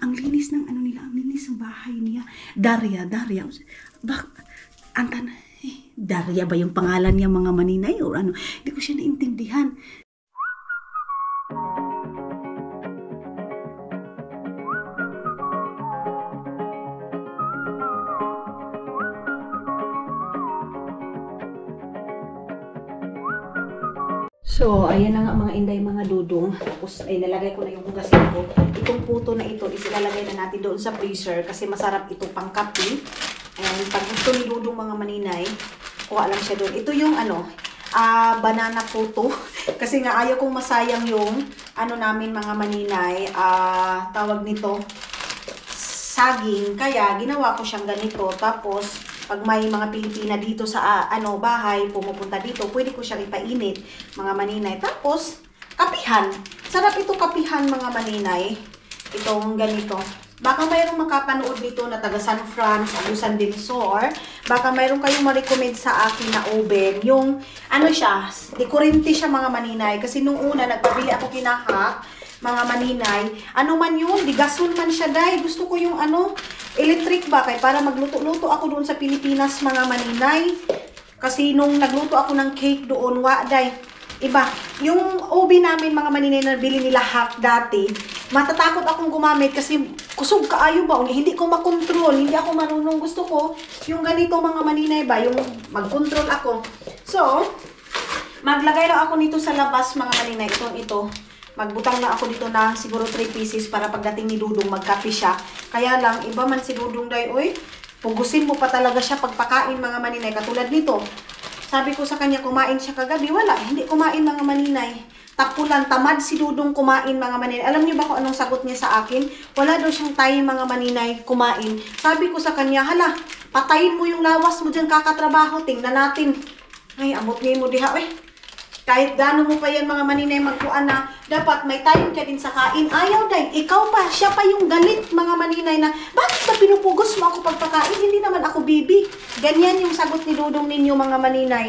Ang linis ng ano nila, ang linis ng bahay niya. Daria. Daria ba yung pangalan niya mga maninay? O ano? Hindi ko siya naintindihan. So, ayan na nga mga inday, mga dudong. Tapos, ay nalagay ko na yung hugasin ko. Itong puto na ito, isilalagay na natin doon sa freezer kasi masarap ito pang kape. And pag gusto ni dudong mga maninay, kuha lang siya doon. Ito yung banana puto. Kasi nga ayaw kong masayang yung namin mga maninay, tawag nito, saging. Kaya ginawa ko siyang ganito. Tapos, pag may mga Pilipina dito sa bahay, pumupunta dito, pwede ko siyang ipainit, mga maninay. Tapos, kapihan. Sarap ito kapihan, mga maninay. Itong ganito. Baka mayroong makapanood nito na taga San Franz, Agusan del Sur. Baka mayroong kayong ma-recommend sa akin na oven. Yung, siya, di kurente siya, mga maninay. Kasi nung una, nagpabili ako kinahak, mga maninay. Ano man yun, di gason man siya, day. Gusto ko yung electric ba? Kaya para magluto-luto ako doon sa Pilipinas, mga maninay. Kasi nung nagluto ako ng cake doon, day. Iba. Yung oven namin, mga maninay, na bili nila hack dati, matatakot akong gumamit kasi kusog kaayo ba? Hindi ko makontrol. Hindi ako marunong. Gusto ko yung ganito, mga maninay ba? Yung mag-control ako. So, maglagay lang ako nito sa labas, mga maninay. Ito. Magbutang na ako dito na siguro 3 pieces para pagdating ni Dudong magkape siya. Kaya lang, iba man si Dudong day, oy, pugusin mo pa talaga siya pagpakain, mga maninay. Katulad nito, sabi ko sa kanya, kumain siya kagabi. Wala, hindi kumain, mga maninay. Tapulan, tamad si Dudong kumain, mga maninay. Alam niyo ba kung anong sagot niya sa akin? Wala daw siyang time, mga maninay, kumain. Sabi ko sa kanya, hala, patayin mo yung lawas mo dyan, kakatrabaho. Tingnan natin. Ay, amot ngayon mo diha, oy. Kahit gano'n mo pa yan, mga maninay, magkuan na, dapat may time ka din sa kain. Ayaw, day. Ikaw pa. Siya pa yung galit, mga maninay, na, bakit ba pinupugos mo ako pagpakain? Hindi naman ako bibi. Ganyan yung sagot ni Dudong ninyo, mga maninay.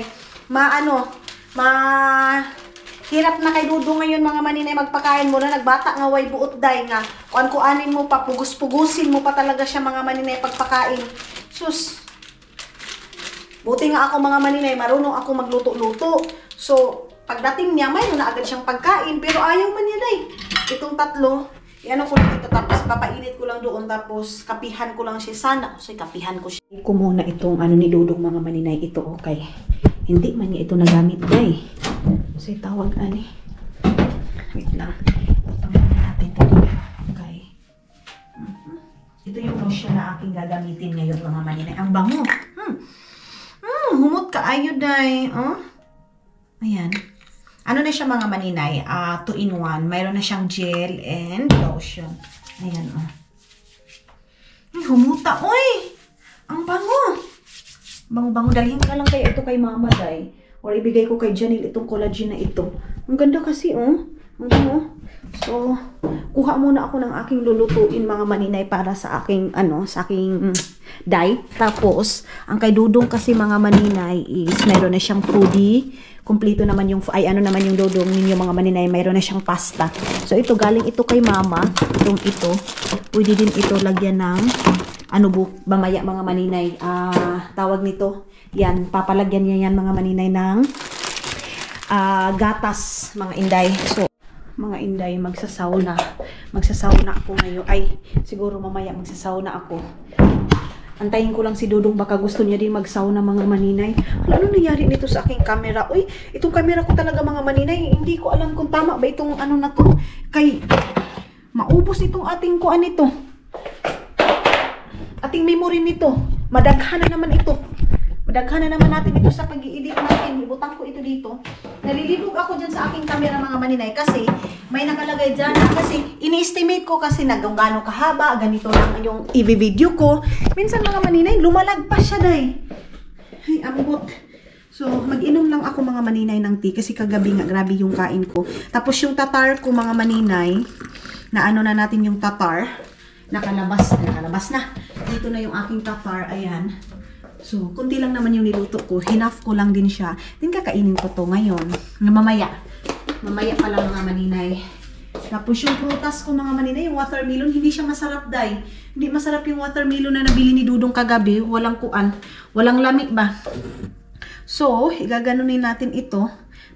Hirap na kay Dudong ngayon, mga maninay, magpakain mo na. Nagbata nga way buot, day, nga. Kuan-kuanin mo pa, pugos-pugusin mo pa talaga siya, mga maninay, pagpakain. Sus. Buti nga ako, mga maninay, marunong ako magluto-luto. So, pagdating niya, mayroon na agad siyang pagkain. Pero ayaw man niya, day. Itong tatlo, ko lang ito. Tapos, papainit ko lang doon. Tapos, kapihan ko lang siya. Sana, kasi kapihan ko siya. Ko muna itong ni Dudong, mga maninay. Ito, okay. Hindi man niya ito nagamit, day. Kasi tawag, Wait lang. Tawag natin ito. Okay. Ito yung lotion na aking gagamitin ngayon, mga maninay. Ang bango. Humot ka ayo, day. Ayan. Ano na siya, mga maninay? 2-in-1. Mayroon na siyang gel and lotion. Ayan, humuta. Uy! Ang bango! Bango-bango. Dalhin ka lang kayo ito kay mama, day. Or ibigay ko kay Janelle itong collagen na ito. Ang ganda kasi, Ang bango. So, kuha muna ako ng aking lulutuin, mga maninay, para sa aking, sa aking diet. Tapos, ang kay Dudong kasi, mga maninay, is mayroon na siyang foodie. Kumpleto naman yung, naman yung Dudong ninyo, mga maninay, mayroon na siyang pasta. So, ito, galing ito kay mama. Ito. Pwede din ito lagyan ng, mamaya, mga maninay, tawag nito. Yan, papalagyan niya yan, mga maninay, ng gatas, mga inday. So, mga inday, magsasauna ako ngayon. Ay, siguro mamaya magsasauna ako. Antayin ko lang si Dudong, baka gusto niya din magsauna, mga maninay. Ano nangyari nito sa aking camera? Uy, itong camera ko talaga, mga maninay, hindi ko alam kung tama ba itong na to. Kay, maubos itong ating kuan nito. Ating memory nito. Madaghan na naman ito. Madaghan na naman natin ito sa pag-i-edit natin. Ibutang ko ito dito. Nalilibog ako dyan sa aking camera, mga maninay, kasi may nakalagay dyan. Kasi ini-estimate ko kasi gano'ng kahaba, ganito lang yung i-video ko. Minsan, mga maninay, lumalagpas siya, day. Ay, ambot. So, mag-inom lang ako mga maninay ng tea kasi kagabi nga, grabe yung kain ko. Tapos yung tatar ko mga maninay, na ano na natin yung tatar, nakalabas na. Dito na yung aking tatar, ayan. So, kunti lang naman yung niluto ko. Hinaf ko lang din siya. Din kakainin ko to ngayon. Mamaya. Mamaya pa lang mga maninay. Tapos yung prutas ko mga maninay, yung watermelon, hindi siya masarap day. Hindi masarap yung watermelon na nabili ni Dudong kagabi. Walang kuan. Walang lami ba? So, igaganunin natin ito.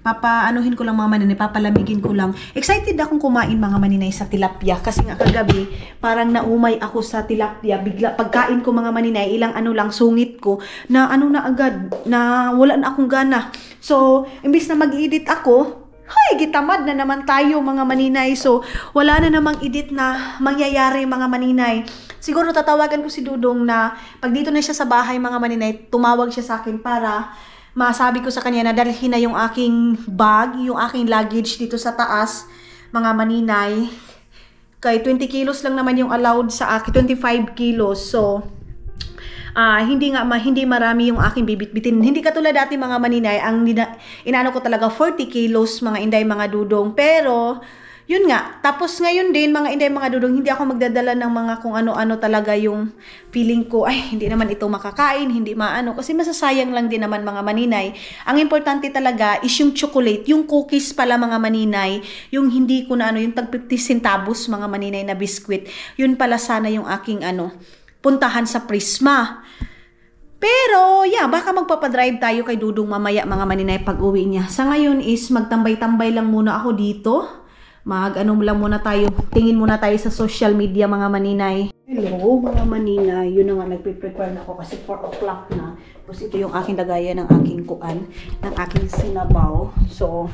Papaanuhin ko lang mga maninay, papalamigin ko lang. Excited akong kumain mga maninay sa tilapia. Kasi nga kagabi, parang naumay ako sa tilapia. Bigla, pagkain ko mga maninay, ilang ano lang, sungit ko, na ano na agad, na wala na akong gana. So, imbis na mag-edit ako, hay, gitamad na naman tayo mga maninay. So, wala na namang edit na mangyayari mga maninay. Siguro tatawagan ko si Dudong na pag dito na siya sa bahay mga maninay, tumawag siya sa akin para masabi ko sa kanya na dalhin na yung aking bag, yung aking luggage dito sa taas, mga maninay. Kay 20 kilos lang naman yung allowed sa akin, 25 kilos. So, hindi marami yung aking bibitbitin. Hindi katulad dati mga maninay, ang inaano ko talaga 40 kilos mga inday mga dudong. Pero, yun nga, tapos ngayon din, mga inday, mga dudong, hindi ako magdadala ng mga kung ano-ano talaga yung feeling ko, ay, hindi naman ito makakain, hindi maano, kasi masasayang lang din naman mga maninay. Ang importante talaga is yung chocolate, yung cookies pala mga maninay, yung hindi ko na ano, yung tag 50 centavos mga maninay na biskwit, yun pala sana yung aking puntahan sa Prisma. Pero, yeah, baka magpapadrive tayo kay Dudong mamaya mga maninay pag uwi niya. Sa ngayon is magtambay-tambay lang muna ako dito. Lang muna tayo, tingin muna tayo sa social media mga maninay. Hello mga maninay, yun na nga, nagpe-prepare na ako kasi 4 o'clock na. Tapos ito yung aking lagayan ng aking kuan, ng aking sinabaw. So,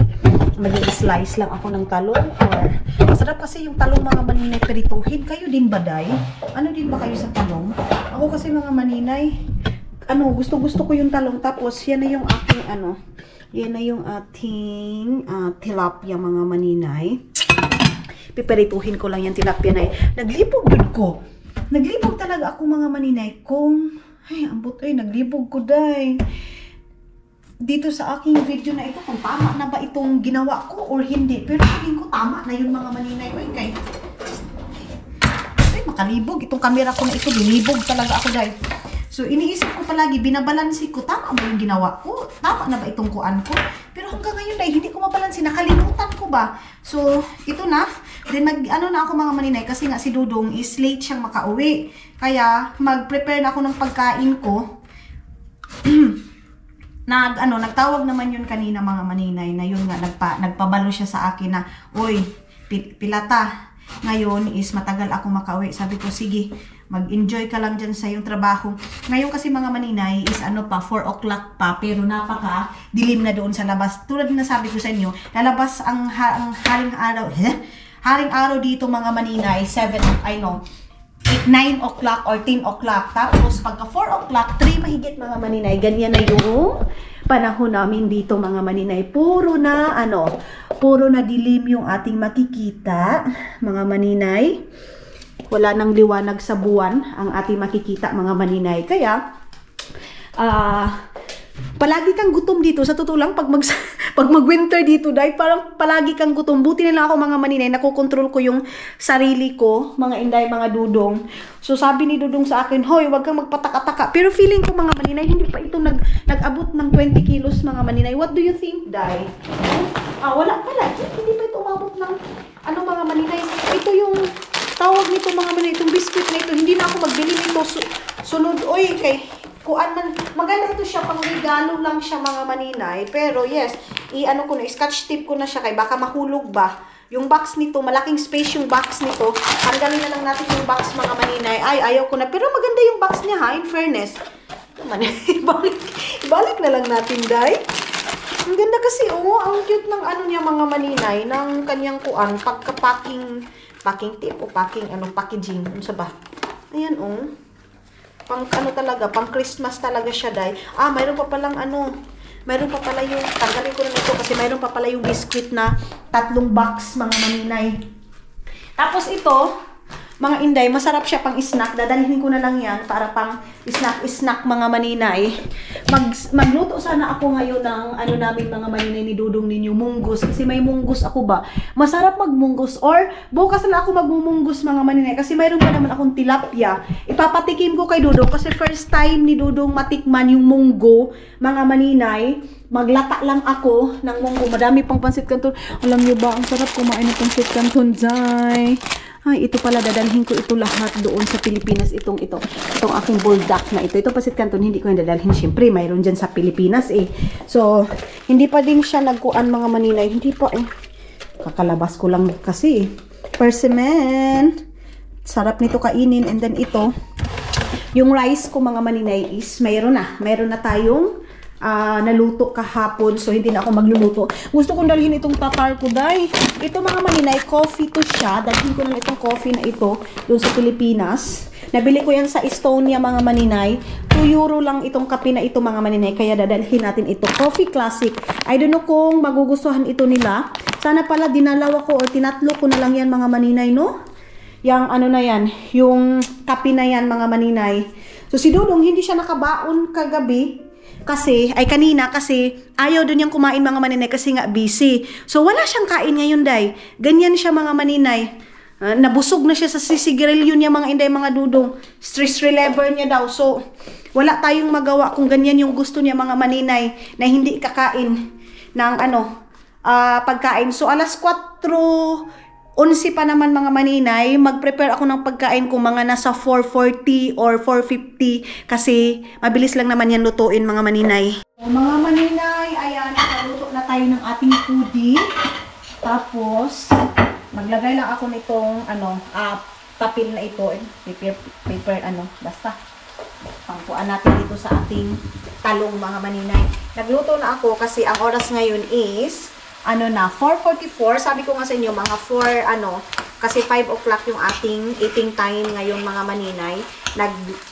mag-slice lang ako ng talong or masarap kasi yung talong mga maninay perituhin. Kayo din ba day? Ano din ba kayo sa talong? Ako kasi mga maninay, gusto ko yung talong. Tapos yan na yung aking yan na yung ating tilapia mga maninay. Piperituhin ko lang yung tilapia na yun. Naglibog talaga ako mga maninay kung, ay, ambot ay, naglibog ko day. Dito sa aking video na ito, kung tama na ba itong ginawa ko or hindi. Pero tingin ko tama na yun mga maninay. Ay, makalibog. Itong camera ko na ito, binibog talaga ako day. So, iniisip ko palagi, binabalansi ko, tama ba yung ginawa ko? Tama na ba itong kuan ko? Pero hanggang ngayon dahil hindi ko mabalansi, nakalimutan ko ba? So, ito na. Then, na ako mga maninay, kasi nga si Dudong is late siyang makauwi. Kaya, mag-prepare na ako ng pagkain ko. Nagtawag naman yun kanina mga maninay, na yun nga, nagpabalo siya sa akin na, uy, pilata, ngayon is matagal ako makauwi. Sabi ko, sige, mag-enjoy ka lang dyan sa iyong trabaho. Ngayon kasi mga maninay is 4 o'clock pa, pero napaka-dilim na doon sa labas. Tulad na sabi ko sa inyo, lalabas ang haring araw dito mga maninay, 9 o'clock or 10 o'clock. Tapos pagka 4 o'clock, 3 mahigit mga maninay, ganyan na yung panahon namin dito mga maninay. Puro na dilim yung ating makikita mga maninay. Wala nang liwanag sa buwan ang ating makikita mga maninay. Kaya, palagi kang gutom dito. Sa totoo lang, pag mag-winter dito, dahil parang palagi kang gutom. Buti na lang ako mga maninay, nakokontrol ko yung sarili ko, mga inday, mga dudong. So, sabi ni Dudong sa akin, hoy, wag kang magpataka-taka. Pero feeling ko mga maninay, hindi pa ito nag-abot ng 20 kilos mga maninay. What do you think, Day? Wala pala. Hindi pa ito umabot ng, mga maninay. Ito yung tawag nito mga maninay, itong biscuit na ito. Hindi na ako magbili nito. Sunod, oy, maganda ito siya, pang regalo lang siya mga maninay. Pero yes, scotch tape ko na siya kay baka mahulog ba. Yung box nito, malaking space yung box nito. Tanggalin na lang natin yung box mga maninay. Ay, ayaw ko na. Pero maganda yung box niya ha, in fairness. Ibalik na lang natin, Day. Ang ganda kasi, ang cute ng niya mga maninay, ng kanyang pagka-packing tape o packaging. Ano sa ba? Ayan, pang pang Christmas talaga siya, Day. Mayroon pa palang mayroon pa pala yung, tanggalin ko na ito kasi mayroon pa pala yung biscuit na 3 box, mga maninay. Tapos ito, mga inday, masarap siya pang snack. Dadalhin ko na lang yan para pang snack mga maninay. Magluto sana ako ngayon ng ano namin mga maninay ni Dudong ninyo, munggus. Kasi may munggus ako ba. Masarap magmunggus. Or bukas na ako magmumunggus mga maninay. Kasi mayroon pa naman akong tilapia. Ipapatikim ko kay Dudong. Kasi first time ni Dudong matikman yung munggo mga maninay. Maglata lang ako ng munggo. Madami pang pansit canton. Alam niyo ba, ang sarap kumain ng pansit canton, Zay. Ay, ito pala, dadalhin ko ito lahat doon sa Pilipinas. Itong aking bulldog na ito. Ito pansit canton, hindi ko yung dadalhin. Siyempre, mayroon dyan sa Pilipinas eh. So, hindi pa din siya nagkuan mga maninay. Hindi pa eh. Kakalabas ko lang kasi eh. Persimmon. Sarap nito kainin. And then ito, yung rice ko mga maninay is mayroon na. Mayroon na tayong naluto kahapon, so hindi na ako magluluto. Gusto kong dalhin itong tatar ko, day. Ito mga maninay, coffee to siya. Dalhin ko na itong coffee na ito doon sa Pilipinas. Nabili ko yan sa Estonia mga maninay. 2 euro lang itong kape na ito mga maninay, kaya dadalhin natin ito. Coffee Classic. I don't know kung magugustuhan ito nila. Sana pala dinalaw ko or tinatlo ko na lang yan mga maninay, no? Yang ano na yan, yung kape na yan mga maninay. So si Dudong hindi siya nakabaon kagabi. Kanina kasi ayaw doon niyang kumain mga maninay kasi nga busy. So wala siyang kain ngayon, day. Ganyan siya mga maninay. Nabusog na siya sa sisigarilyo niya mga inday mga Dudong. Stress reliever niya daw. So wala tayong magawa kung ganyan yung gusto niya mga maninay na hindi kakain ng pagkain. So alas 4:11 pa naman mga maninay, mag-prepare ako ng pagkain kung mga nasa 4:40 or 4:50 kasi mabilis lang naman yan lutuin mga maninay. So, mga maninay, ayan, nakaluto na tayo ng ating foodie. Tapos, maglagay lang ako nitong papel na ito, paper basta. Pangkuan natin dito sa ating talong mga maninay. Nagluto na ako kasi ang oras ngayon is 4:44. Sabi ko nga sa inyo, mga 4, kasi 5 o'clock yung ating eating time ngayon mga maninay.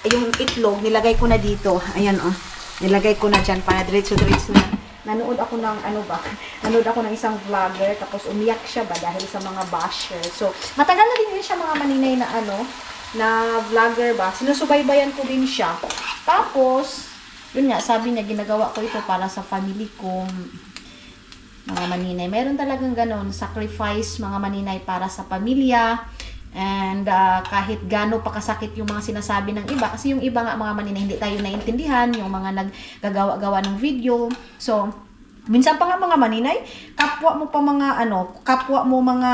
Yung itlog, nilagay ko na dito. Ayan, nilagay ko na dyan para diretso-diretso na. Nanood ako ng, nanood ako ng isang vlogger, tapos umiyak siya ba dahil sa mga basher. So, matagal na din siya mga maninay na, na vlogger ba. Sinusubaybayan ko din siya. Tapos, yun nga, sabi niya, ginagawa ko ito para sa family ko. Mga maninay, meron talagang ganon, sacrifice mga maninay para sa pamilya. And kahit gano pa kasakit yung mga sinasabi ng iba, kasi yung iba nga mga maninay hindi tayo naintindihan, yung mga naggagawa-gawa ng video. So minsan pa nga mga maninay, kapwa mo mga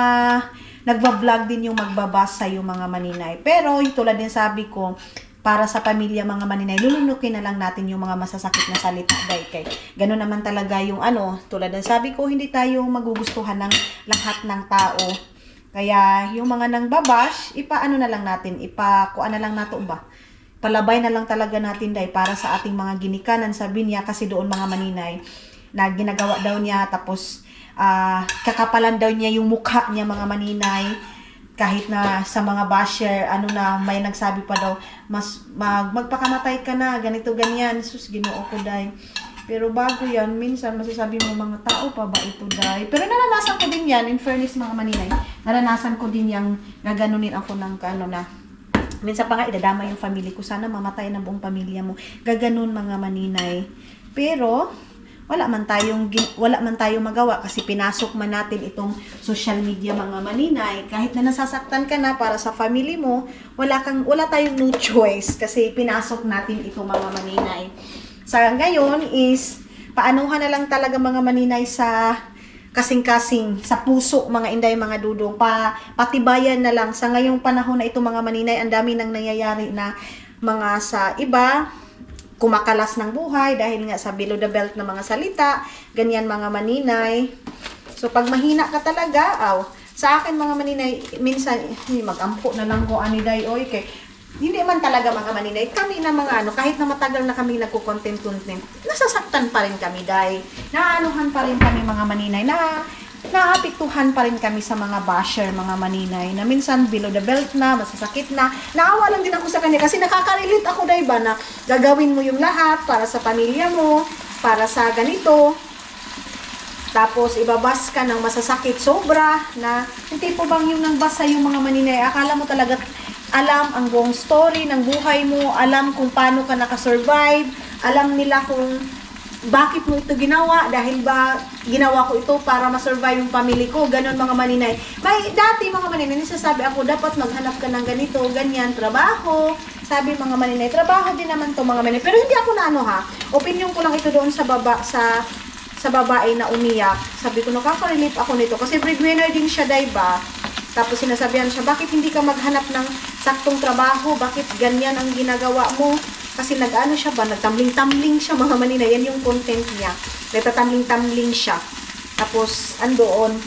nagba-vlog din yung magbabasa yung mga maninay. Pero yung tulad din sabi ko, para sa pamilya mga maninay, lulunukin na lang natin yung mga masasakit na salita, dahil kay gano'n naman talaga yung tulad ng sabi ko, hindi tayo magugustuhan ng lahat ng tao. Kaya yung mga nang babash, ipaano na lang natin, ipakuan na lang nato ba? Palabay na lang talaga natin dahil para sa ating mga ginikanan, sabi niya kasi doon mga maninay, na ginagawa daw niya, tapos kakapalan daw niya yung mukha niya mga maninay. Kahit na sa mga basher, may nagsabi pa daw, magpakamatay ka na, ganito, ganyan. Sus, Ginoo ko, day. Pero bago yan, minsan masasabi mo mga tao pa ba ito, day. Pero naranasan ko din yan, in fairness mga maninay. Naranasan ko din yung gaganunin ako ng minsan pa nga, idadama yung family ko. Sana mamatay ng buong pamilya mo. Gaganon mga maninay. Pero wala man tayong magawa kasi pinasok man natin itong social media mga maninay. Kahit na nasasaktan ka na para sa family mo, wala tayong no choice kasi pinasok natin ito mga maninay. Sa ngayon is paanuhan na lang talaga mga maninay sa kasing-kasing, sa puso mga inday mga Dudong, patibayan na lang sa ngayong panahon na ito mga maninay. Ang dami nang nangyayari na mga sa iba kumakalas ng buhay dahil nga sa below the belt na mga salita, ganyan mga maninay. So pag mahina ka talaga, sa akin mga maninay, minsan mag-ampo na lang ko aniday oy kay hindi man talaga mga maninay, kami na mga kahit na matagal na kami nagko-content, nasasaktan pa rin kami dahil naanuhan pa rin kami mga maninay, naapektuhan pa rin kami sa mga basher, mga maninay, na minsan below the belt na, masasakit na. Naawa lang din ako sa kanya kasi nakaka-relate ako dahil ba na gagawin mo yung lahat para sa pamilya mo, para sa ganito. Tapos ibabas ka ng masasakit sobra na hindi po bang yung nang basa yung mga maninay, akala mo talaga alam ang buong story ng buhay mo, alam kung paano ka nakasurvive, alam nila kung bakit mo ito ginawa, dahil ba ginawa ko ito para ma-survive yung family ko, ganon mga maninay. Dati mga maninay, nasasabi ako, dapat maghanap ka ng ganito, ganyan, trabaho. Sabi mga maninay, trabaho din naman to mga maninay. Pero hindi ako na ano ha, opinion ko lang ito doon sa babae na umiyak. Sabi ko, nakaka-relate ako nito, kasi breadwinner din siya, diba? Tapos sinasabihan siya, bakit hindi ka maghanap ng saktong trabaho? Bakit ganyan ang ginagawa mo? Kasi nag-ano siya ba? Nagtambling-tambling siya mga maninay. Yan yung content niya. Nagtatambling-tambling siya. Tapos, andoon,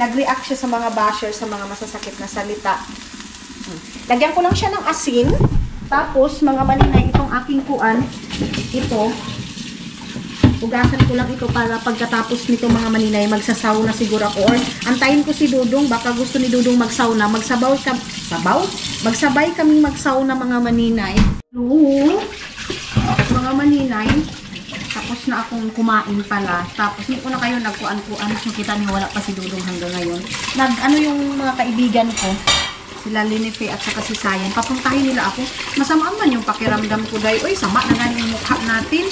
nag-react siya sa mga basher, sa mga masasakit na salita. Lagyan ko lang siya ng asin. Tapos, mga maninay, itong aking kuan, ito, ugasan ko lang ito para pagkatapos nito mga maninay, magsasauna siguro ako. Or, antayin ko si Dudong, baka gusto ni Dudong magsauna. Magsabay kaming magsauna mga maninay. Mga maninay, tapos na akong kumain pala. Tapos, hindi ko na kayo nagkuan-kuan. Kita niyo, wala pa si Dudong hanggang ngayon. Ano yung mga kaibigan ko, sila Linife at saka si Sayan, papuntahin nila ako. Masama man yung pakiramdam ko dahil, uy, sama na nga yung mukha natin.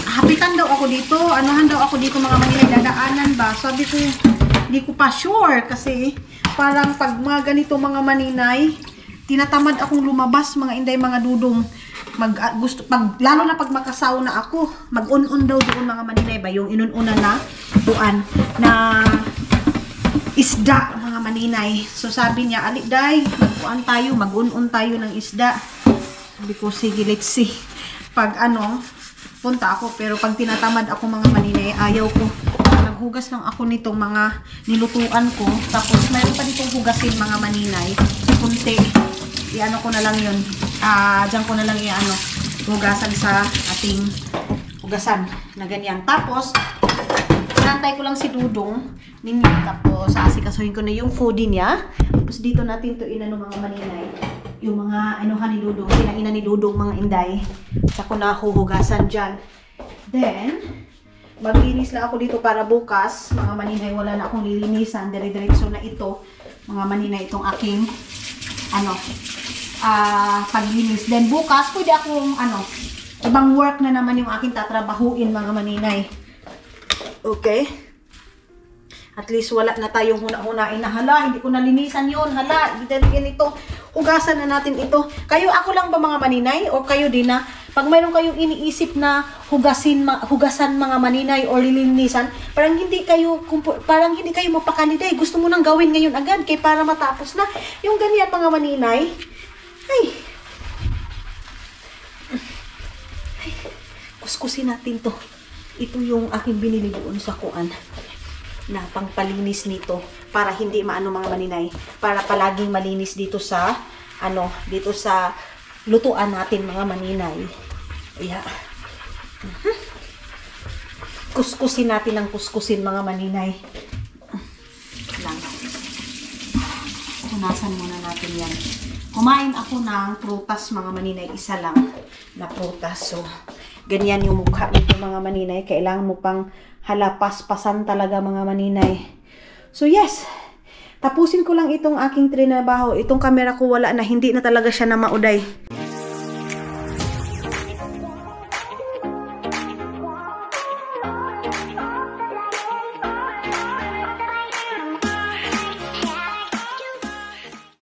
Hapitan daw ako dito, anuhan daw ako dito mga maninay, dadaanan ba? Sabi ko, hindi ko pa sure kasi parang pag mga ganito mga maninay, tinatamad akong lumabas mga inday, mga dudong. Lalo na pag makasauna ako, mag-un-un daw doon mga maninay ba, yung inun-una na tuan na isda mga maninay. So sabi niya, aliday, magkuan tayo, mag-un-un tayo ng isda. Sabi ko, sige, let's see. Pag punta ako, pero pag tinatamad ako mga maninay, ayaw ko. Naghugas lang ako nitong mga nilutuan ko. Tapos mayroon pa ditong hugasin mga maninay. Kunti. I-ano ko na lang yun. Diyan ko na lang hugasan sa ating hugasan na ganyan. Tapos, nantay ko lang si Dudong ninyo. Tapos, asikasuhin ko na yung foodie niya. Tapos, dito natin to inano mga maninay. Yung mga ni Dudong, kinaina ni Dudong mga inday. Saka ko na huhugasan dyan. Then, maglinis lang ako dito para bukas. Mga maninay, wala na akong lilinisan. Dire-diretso na ito. Mga maninay, itong aking paglinis. Then, bukas, pwede akong ibang work na naman yung aking tatrabahuin mga maninay. Okay? At least wala na tayong huna-hunain na hala, hindi ko nalinisan yun, hala, ganito, hugasan na natin ito. Kayo, ako lang ba mga maninay? O kayo din na, pag mayroon kayong iniisip na hugasan mga maninay o lilinisan, parang hindi kayo mapakaliday. Gusto mo nang gawin ngayon agad, kaya para matapos na. Yung ganyan mga maninay, ay, kuskusin natin to. Ito yung aking binili doon sa kuan na pangpalinis nito para hindi maano mga maninay, para palaging malinis dito sa dito sa lutuan natin mga maninay. Yeah. Kuskusin natin ng kuskusin mga maninay. Lang. Punasan muna natin yan. Kumain ako ng prutas mga maninay, isa lang na prutas. So, ganyan yung mukha nito mga maninay. Kailangan mo pang halapas-pasan talaga mga maninay. So yes, tapusin ko lang itong aking trinabaho. Itong camera ko wala na, hindi na talaga siya na mauday.